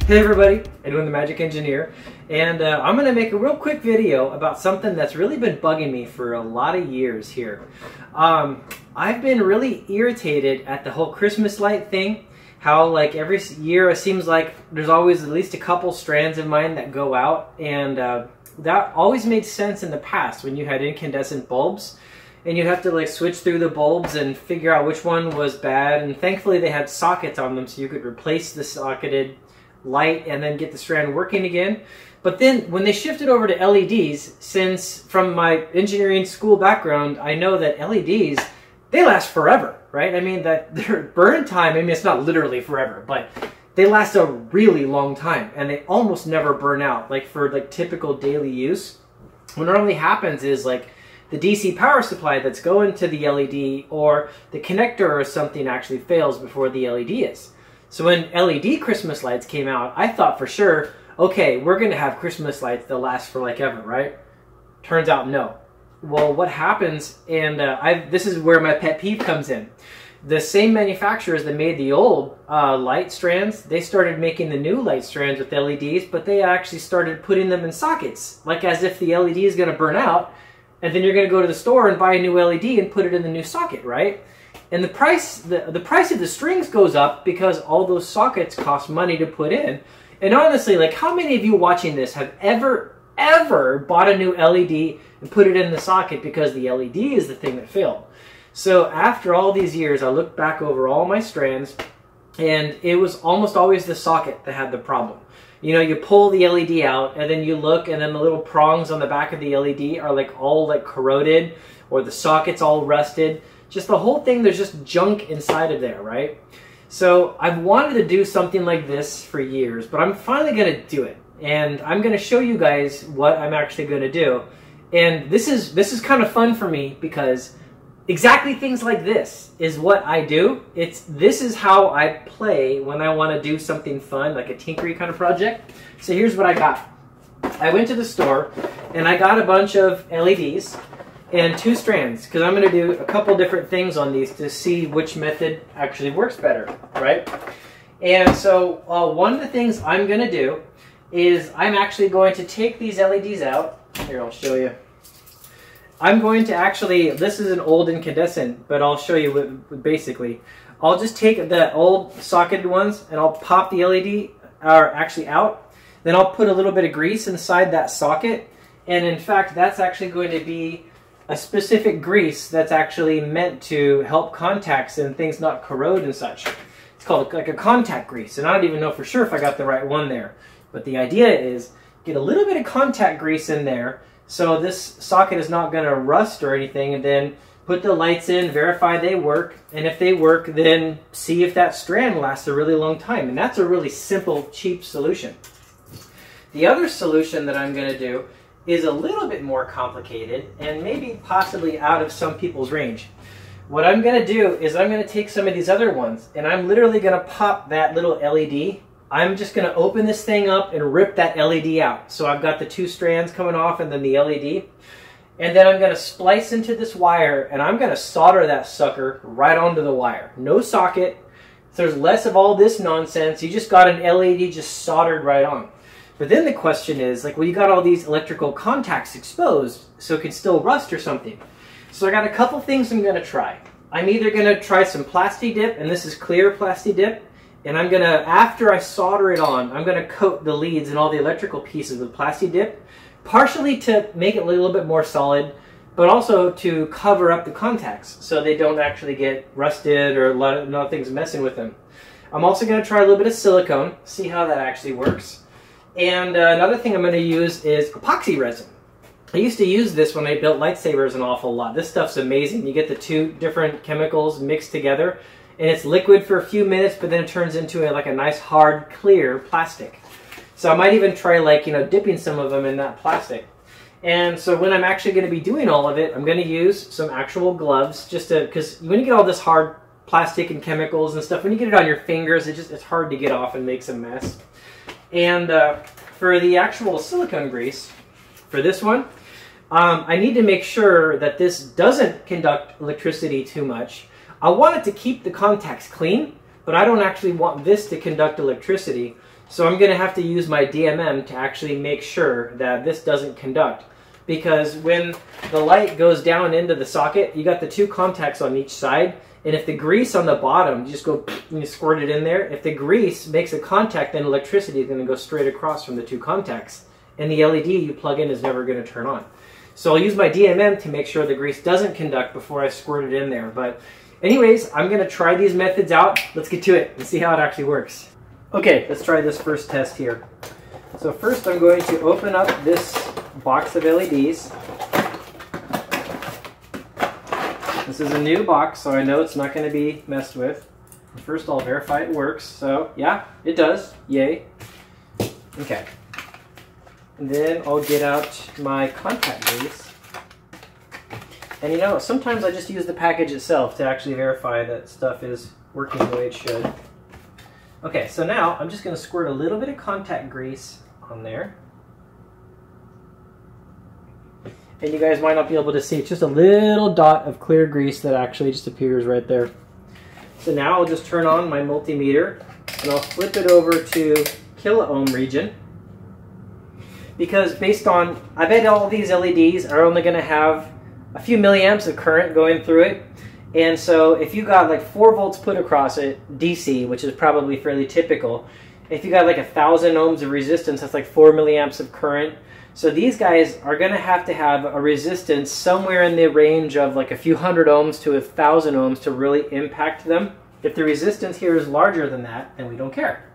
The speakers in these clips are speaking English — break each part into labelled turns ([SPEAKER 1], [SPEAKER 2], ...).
[SPEAKER 1] Hey everybody, Edwin the Magic Engineer, and I'm going to make a real quick video about something that's really been bugging me for a lot of years here. I've been really irritated at the whole Christmas light thing, how like every year it seems like there's always at least a couple strands of mine that go out, and that always made sense in the past when you had incandescent bulbs. And you'd have to like switch through the bulbs and figure out which one was bad, and thankfully they had sockets on them so you could replace the socketed light and then get the strand working again. But then when they shifted over to LEDs, since from my engineering school background, I know that LEDs, they last forever, right? I mean, that their burn time, I mean, it's not literally forever, but they last a really long time and they almost never burn out. Like for like typical daily use, what normally happens is like the DC power supply that's going to the LED or the connector or something actually fails before the LED is. So when LED Christmas lights came out, I thought for sure, okay, we're going to have Christmas lights that last for like ever, right? Turns out no. Well, what happens, and this is where my pet peeve comes in. The same manufacturers that made the old light strands, they started making the new light strands with LEDs, but they actually started putting them in sockets, like as if the LED is going to burn out, and then you're going to go to the store and buy a new LED and put it in the new socket, right? And the price of the strings goes up because all those sockets cost money to put in. And honestly, like how many of you watching this have ever bought a new LED and put it in the socket because the LED is the thing that failed? So after all these years, I looked back over all my strands and it was almost always the socket that had the problem. You know, you pull the LED out and then you look and then the little prongs on the back of the LED are like all like corroded or the socket's all rusted. Just the whole thing, there's just junk inside of there, right? So I've wanted to do something like this for years, but I'm finally going to do it. And I'm going to show you guys what I'm actually going to do. And this is kind of fun for me because exactly things like this is what I do. This is how I play when I want to do something fun, like a tinkery kind of project. So here's what I got. I went to the store and I got a bunch of LEDs and 2 strands, because I'm going to do a couple different things on these to see which method actually works better, right? And so one of the things I'm going to do is I'm actually going to take these LEDs out. Here, I'll show you. I'm going to actually, this is an old incandescent, but I'll show you what, basically. I'll just take the old socketed ones and I'll pop the LED actually out. Then I'll put a little bit of grease inside that socket. And in fact, that's actually going to be a specific grease that's actually meant to help contacts and things not corrode and such. It's called like a contact grease, and I don't even know for sure if I got the right one there. But the idea is get a little bit of contact grease in there so this socket is not going to rust or anything, and then put the lights in, verify they work, and if they work, then see if that strand lasts a really long time. And that's a really simple, cheap solution. The other solution that I'm going to do is a little bit more complicated and maybe possibly out of some people's range. What I'm going to do is I'm going to take some of these other ones and I'm literally going to pop that little LED. I'm just going to open this thing up and rip that LED out. So I've got the 2 strands coming off and then the LED. And then I'm going to splice into this wire and I'm going to solder that sucker right onto the wire. No socket. So there's less of all this nonsense. You just got an LED just soldered right on. But then the question is, like, well, you got all these electrical contacts exposed, so it can still rust or something. So I got a couple things I'm going to try. I'm either going to try some Plasti Dip, and this is clear Plasti Dip, and I'm going to, after I solder it on, I'm going to coat the leads and all the electrical pieces with Plasti Dip, partially to make it a little bit more solid, but also to cover up the contacts so they don't actually get rusted or a lot of things messing with them. I'm also going to try a little bit of silicone, see how that actually works. And another thing I'm going to use is epoxy resin. I used to use this when I built lightsabers an awful lot. This stuff's amazing. You get the 2 different chemicals mixed together, and it's liquid for a few minutes, but then it turns into like a nice hard, clear plastic. So I might even try like, you know, dipping some of them in that plastic. And so when I'm actually going to be doing all of it, I'm going to use some actual gloves, just to, because when you get all this hard plastic and chemicals and stuff, when you get it on your fingers, it's hard to get off and makes a mess. And for the actual silicone grease, for this one, I need to make sure that this doesn't conduct electricity too much. I want it to keep the contacts clean, but I don't actually want this to conduct electricity. So I'm going to have to use my DMM to actually make sure that this doesn't conduct. Because when the light goes down into the socket, you got the two contacts on each side. And if the grease on the bottom, you just go and you squirt it in there. If the grease makes a contact, then electricity is going to go straight across from the two contacts. And the LED you plug in is never going to turn on. So I'll use my DMM to make sure the grease doesn't conduct before I squirt it in there. But anyways, I'm going to try these methods out. Let's get to it and see how it actually works. Okay, let's try this first test here. So first I'm going to open up this box of LEDs. This is a new box, so I know it's not going to be messed with. First I'll verify it works. So yeah, it does. Yay. Okay. And then I'll get out my contact grease. And you know, sometimes I just use the package itself to actually verify that stuff is working the way it should. Okay, so now I'm just going to squirt a little bit of contact grease on there. And you guys might not be able to see, it's just a little dot of clear grease that actually just appears right there. So now I'll just turn on my multimeter and I'll flip it over to kilo ohm region. Because based on, I bet all these LEDs are only going to have a few milliamps of current going through it. And so if you got like 4 volts put across it, DC, which is probably fairly typical, if you got like 1,000 ohms of resistance, that's like 4 milliamps of current. So these guys are going to have a resistance somewhere in the range of like a few hundred ohms to 1,000 ohms to really impact them. If the resistance here is larger than that, then we don't care.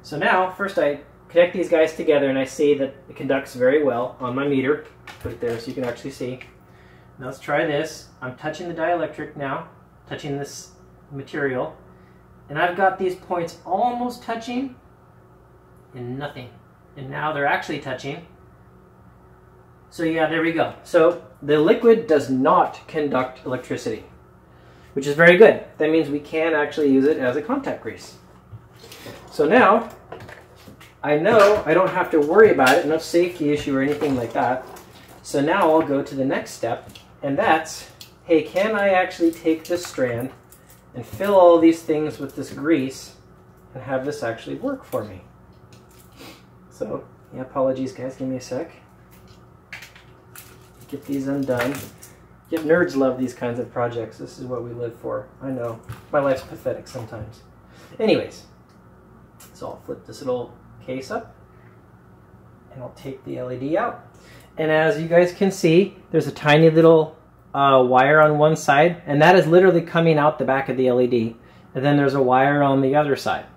[SPEAKER 1] So now, first I connect these guys together and I see that it conducts very well on my meter. Put it there so you can actually see. Now let's try this. I'm touching the dielectric now, touching this material, and I've got these points almost touching and nothing. And now they're actually touching. So yeah, there we go. So the liquid does not conduct electricity, which is very good. That means we can actually use it as a contact grease. So now, I know I don't have to worry about it, no safety issue or anything like that. So now I'll go to the next step, and that's, hey, can I actually take this strand and fill all these things with this grease and have this actually work for me? So, yeah, apologies guys, give me a sec. Get these undone. Yet nerds love these kinds of projects. This is what we live for. I know. My life's pathetic sometimes. Anyways, so I'll flip this little case up and I'll take the LED out. And as you guys can see, there's a tiny little wire on one side, and that is literally coming out the back of the LED. And then there's a wire on the other side.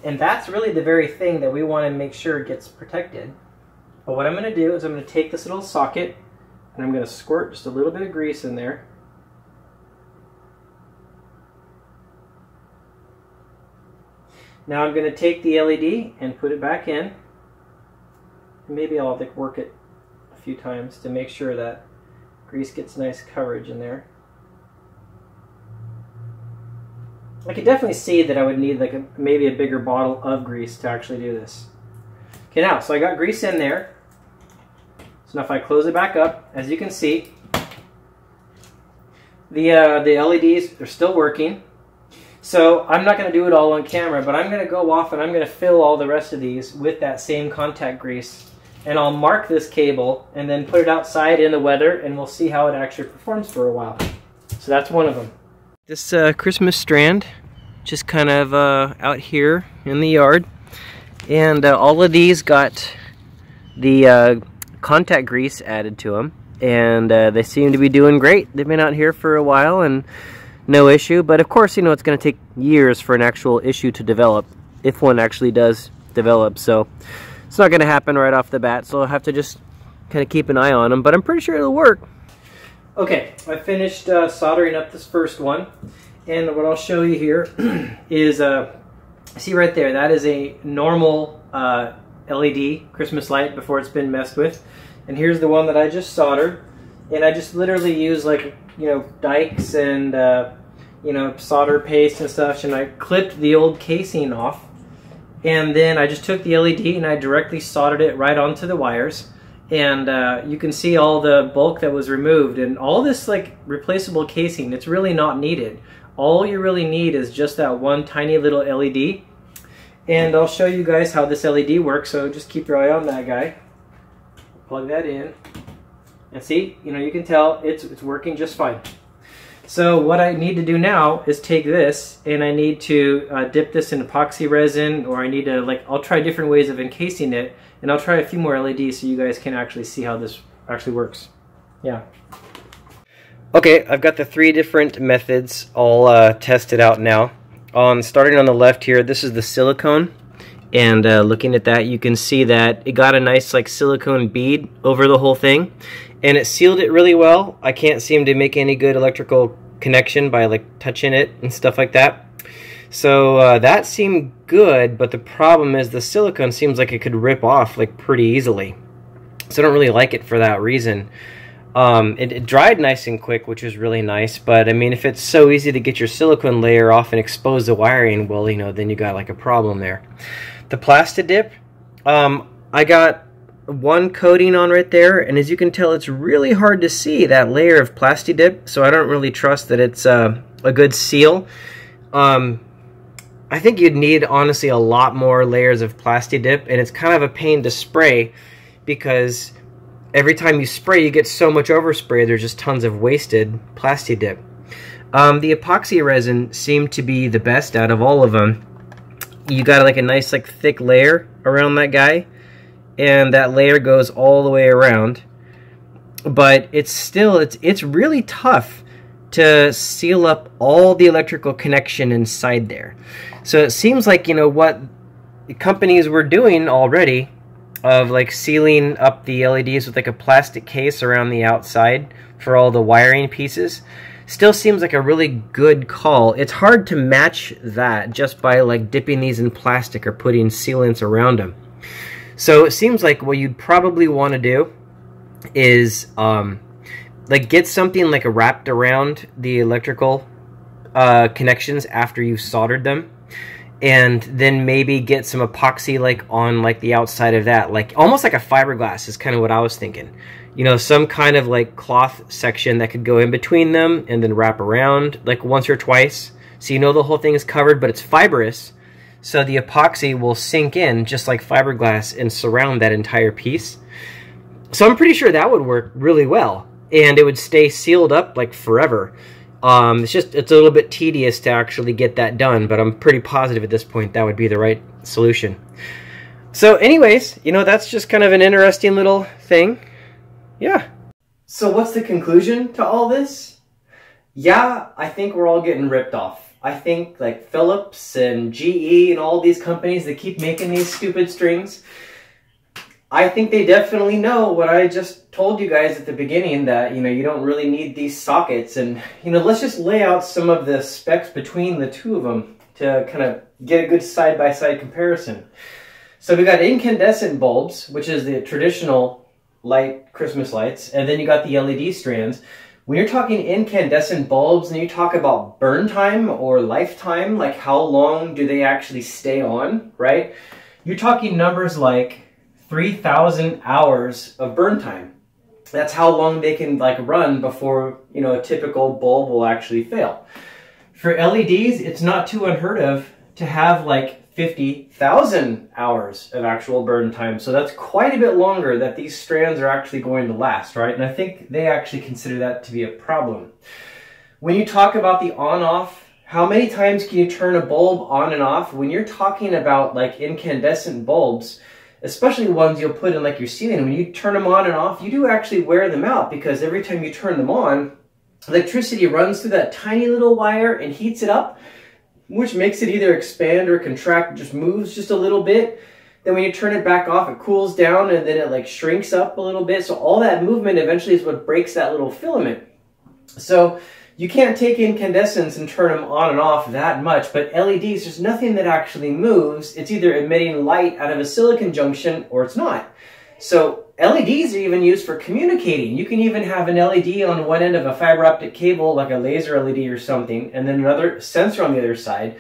[SPEAKER 1] And that's really the very thing that we want to make sure gets protected. But what I'm going to do is I'm going to take this little socket and I'm going to squirt just a little bit of grease in there. Now I'm going to take the LED and put it back in. And maybe I'll work it a few times to make sure that grease gets nice coverage in there. I could definitely see that I would need like maybe a bigger bottle of grease to actually do this. Okay, now, so I got grease in there. So now if I close it back up, as you can see, the LEDs are still working. So I'm not going to do it all on camera, but I'm going to go off and I'm going to fill all the rest of these with that same contact grease. And I'll mark this cable and then put it outside in the weather, and we'll see how it actually performs for a while. So that's one of them. This Christmas strand, just kind of out here in the yard. And all of these got the contact grease added to them, and they seem to be doing great. They've been out here for a while and no issue, but of course, you know, it's going to take years for an actual issue to develop, if one actually does develop, so it's not going to happen right off the bat, so I'll have to just kind of keep an eye on them, but I'm pretty sure it'll work. Okay, I finished soldering up this first one, and what I'll show you here is see right there, that is a normal LED Christmas light before it's been messed with. And here's the one that I just soldered. And I just literally use like, you know, dikes and, you know, solder paste and stuff. And I clipped the old casing off. And then I just took the LED and I directly soldered it right onto the wires. And you can see all the bulk that was removed. And all this like replaceable casing, it's really not needed. All you really need is just that one tiny little LED. And I'll show you guys how this LED works, so just keep your eye on that guy. Plug that in. And see, you can tell it's working just fine. So what I need to do now is take this and I need to dip this in epoxy resin, or I need to, I'll try different ways of encasing it, and I'll try a few more LEDs so you guys can actually see how this actually works. Yeah. Okay, I've got the 3 different methods all tested out now. Starting on the left here, this is the silicone, and looking at that, you can see that it got a nice silicone bead over the whole thing, and it sealed it really well. I can't seem to make any good electrical connection by touching it and stuff like that. So that seemed good, but the problem is the silicone seems like it could rip off pretty easily. So I don't really like it for that reason. It dried nice and quick, which was really nice, but I mean, if it's so easy to get your silicone layer off and expose the wiring, well, then you got a problem there. The Plastidip, I got 1 coating on right there, and as you can tell, it's really hard to see that layer of Plastidip, so I don't really trust that it's a good seal. I think you'd need, honestly, a lot more layers of Plastidip, and it's kind of a pain to spray because every time you spray, you get so much overspray, there's just tons of wasted Plastidip. The epoxy resin seemed to be the best out of all of them. You got a nice thick layer around that guy, and that layer goes all the way around, but it's really tough to seal up all the electrical connection inside there. So it seems like what companies were doing already of sealing up the LEDs with a plastic case around the outside for all the wiring pieces still seems like a really good call. It's hard to match that just by dipping these in plastic or putting sealants around them. So it seems like what you'd probably want to do is get something wrapped around the electrical connections after you've soldered them, and then maybe get some epoxy on the outside of that, almost like a fiberglass is kind of what I was thinking. Some kind of cloth section that could go in between them and then wrap around once or twice, so the whole thing is covered, but it's fibrous, so the epoxy will sink in just like fiberglass and surround that entire piece. So I'm pretty sure that would work really well, and it would stay sealed up forever. It's a little bit tedious to actually get that done, but I'm pretty positive at this point that would be the right solution. So anyways, that's just kind of an interesting little thing. Yeah. So what's the conclusion to all this? Yeah, I think we're all getting ripped off. I think Philips and GE and all these companies that keep making these stupid strings, I think they definitely know what I just told you guys at the beginning, that you don't really need these sockets, and let's just lay out some of the specs between the two of them to kind of get a good side-by-side comparison. So we got incandescent bulbs, which is the traditional light Christmas lights, and then you got the LED strands. When you're talking incandescent bulbs and you talk about burn time or lifetime, how long do they actually stay on, right? You're talking numbers like 3,000 hours of burn time. That's how long they can run before a typical bulb will actually fail. For LEDs, it's not too unheard of to have 50,000 hours of actual burn time. So that's quite a bit longer that these strands are actually going to last, right? And I think they actually consider that to be a problem. When you talk about the on-off, how many times can you turn a bulb on and off? When you're talking about incandescent bulbs, especially ones you'll put in your ceiling, when you turn them on and off, you do actually wear them out, because every time you turn them on, electricity runs through that tiny little wire and heats it up, which makes it either expand or contract, just moves just a little bit. Then when you turn it back off, it cools down and then it shrinks up a little bit. So all that movement eventually is what breaks that little filament. So you can't take incandescents and turn them on and off that much, but LEDs, there's nothing that actually moves. It's either emitting light out of a silicon junction or it's not. So LEDs are even used for communicating. You can even have an LED on one end of a fiber optic cable, like a laser LED or something, and then another sensor on the other side,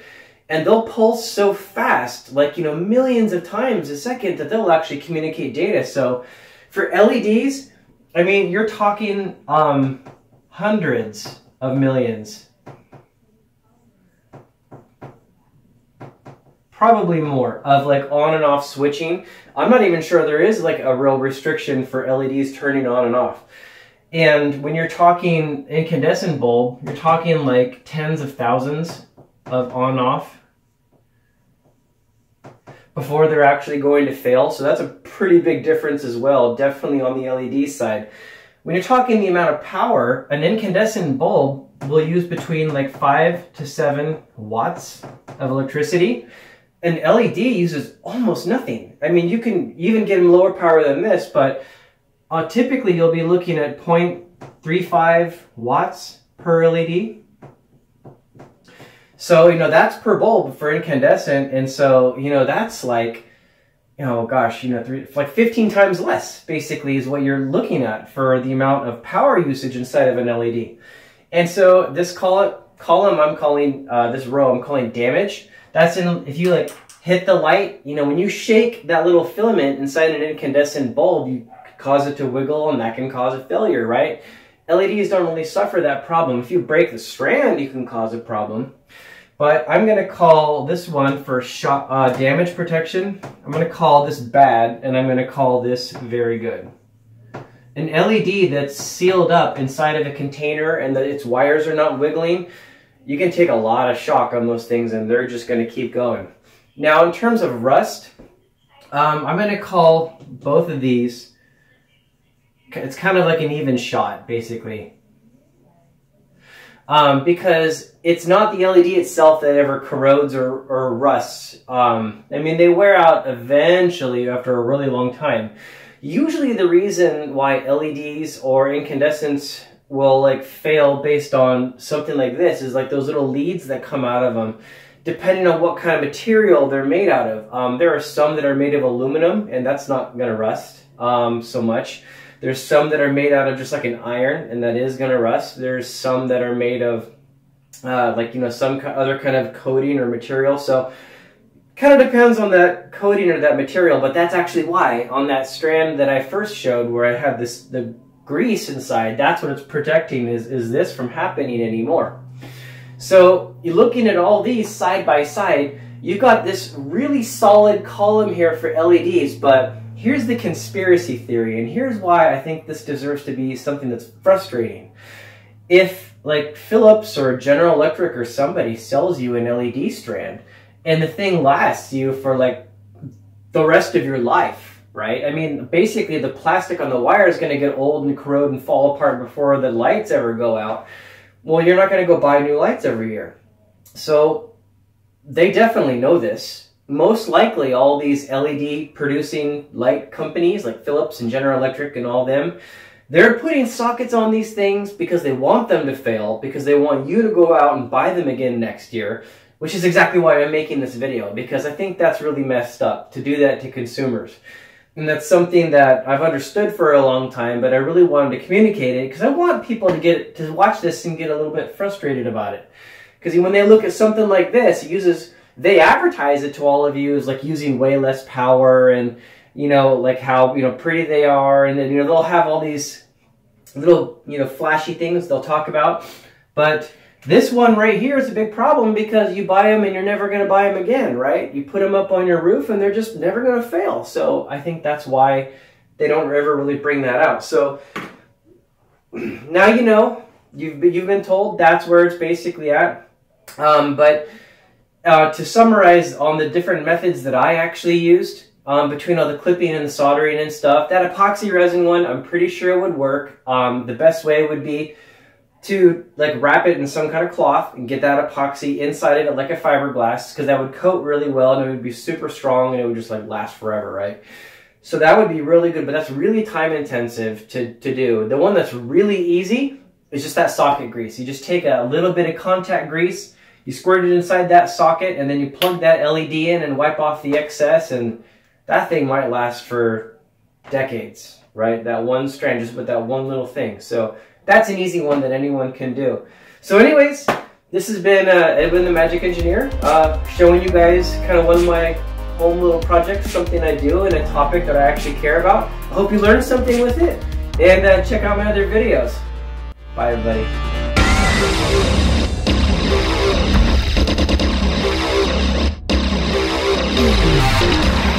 [SPEAKER 1] and they'll pulse so fast, millions of times a second, that they'll actually communicate data. So for LEDs, I mean, you're talking hundreds of millions. probably more, of like on and off switching. I'm not even sure there is like a real restriction for LEDs turning on and off. And when you're talking incandescent bulb, you're talking like tens of thousands of on-off before they're actually going to fail. So that's a pretty big difference as well, definitely on the LED side. When you're talking the amount of power, an incandescent bulb will use between like 5 to 7 watts of electricity. An LED uses almost nothing. I mean, you can even get them lower power than this, but typically you'll be looking at 0.35 watts per LED. So, you know, that's per bulb for incandescent. And so, you know, that's like, you know, gosh, you know, like 15 times less basically is what you're looking at for the amount of power usage inside of an LED. And so this column I'm calling, this row I'm calling damage. That's in, if you like hit the light, you know, when you shake that little filament inside an incandescent bulb, you cause it to wiggle and that can cause a failure, right? LEDs don't really suffer that problem. If you break the strand, you can cause a problem. But I'm going to call this one for damage protection. I'm going to call this bad, and I'm going to call this very good. An LED that's sealed up inside of a container and that its wires are not wiggling, you can take a lot of shock on those things and they're just going to keep going. Now, in terms of rust, I'm going to call both of these, it's kind of like an even shot, basically. Because it's not the LED itself that ever corrodes or rusts. I mean, they wear out eventually after a really long time. Usually the reason why LEDs or incandescents will like fail based on something like this is like those little leads that come out of them, depending on what kind of material they're made out of. There are some that are made of aluminum, and that's not going to rust so much. There's some that are made out of just like an iron, and that is going to rust. There's some that are made of like, you know, some other kind of coating or material. So kind of depends on that coating or that material, but that's actually why on that strand that I first showed where I had the grease inside, that's what it's protecting, is this from happening anymore. So you're looking at all these side by side, you've got this really solid column here for LEDs, but here's the conspiracy theory, and here's why I think this deserves to be something that's frustrating. If like Philips or General Electric or somebody sells you an LED strand and the thing lasts you for like the rest of your life, right? I mean, basically the plastic on the wire is going to get old and corrode and fall apart before the lights ever go out. Well, you're not going to go buy new lights every year. So they definitely know this. Most likely all these LED producing light companies like Philips and General Electric and all them, they're putting sockets on these things because they want them to fail, because they want you to go out and buy them again next year, which is exactly why I'm making this video, because I think that's really messed up to do that to consumers. And that's something that I've understood for a long time, but I really wanted to communicate it because I want people to watch this and get a little bit frustrated about it. Because when they look at something like this, they advertise it to all of you as like using way less power and, you know, like how, you know, pretty they are, and then, you know, they'll have all these little, you know, flashy things they'll talk about. But this one right here is a big problem because you buy them and you're never going to buy them again, right? You put them up on your roof and they're just never going to fail. So I think that's why they don't ever really bring that out. So now you know, you've been told that's where it's basically at. But to summarize on the different methods that I actually used, between all the clipping and the soldering and stuff, that epoxy resin one, I'm pretty sure it would work. The best way would be to like wrap it in some kind of cloth and get that epoxy inside it like a fiberglass, because that would coat really well and it would be super strong and it would just like last forever, right? So that would be really good, but that's really time intensive to do. The one that's really easy is just that socket grease. You just take a little bit of contact grease, you squirt it inside that socket, and then you plug that LED in and wipe off the excess, and that thing might last for decades, right? That one strand, just with that one little thing. So that's an easy one that anyone can do. So anyways, this has been Edwin the Magic Engineer, showing you guys kind of one of my home little projects, something I do and a topic that I actually care about. I hope you learned something with it, and check out my other videos. Bye everybody.
[SPEAKER 2] We'll be right back.